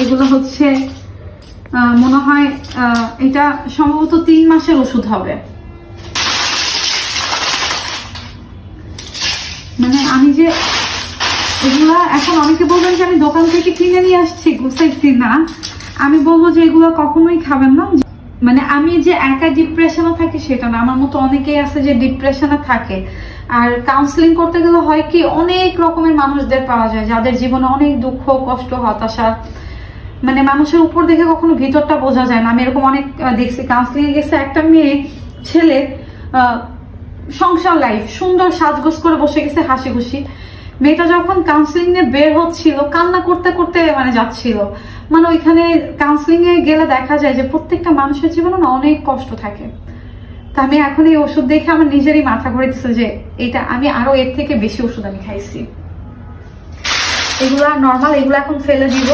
এগুলো হচ্ছে মনে হয় এটা সম্ভবত 3 মাসের ওষুধ হবে। মানে আমি যে এগুলা এখন অনেকে বলবেন যে আমি দোকান থেকে কিনে নিয়ে আসছি, গুছাইছি না। আমি বলবো যে এগুলো কখনোই খাবেন না। মানে আমি যে একা ডিপ্রেশনে থাকি সেটা না, আমার মতো অনেকেই আছে যে ডিপ্রেশনে থাকে। আর কাউন্সিলিং করতে গেলে হয় কি, অনেক রকমের মানুষদের পাওয়া যায় যাদের জীবনে অনেক দুঃখ, কষ্ট, হতাশা, মানে মানুষের উপর দেখে কখনো ভিতরটা বোঝা যায় না। আমি এরকম অনেক দেখছি। কাউন্সিলিং এ গেছে একটা মেয়ে ছেলে, সংসার লাইফ সুন্দর সাজগোজ করে বসে গেছে হাসি খুশি। মেয়েটা যখন কাউন্সিলিং এ বের হচ্ছিল কান্না করতে করতে মানে যাচ্ছিল। মানে ওইখানে কাউন্সিলিং এ গেলে দেখা যায় যে প্রত্যেকটা মানুষের জীবনে না অনেক কষ্ট থাকে। তা আমি এখন এই ওষুধ দেখে আমার নিজেরই মাথা ঘুরেছে যে এটা আমি আরো এর থেকে বেশি ওষুধ আমি খাইছি। এগুলা নর্মাল, এগুলো এখন ফেলে দিব।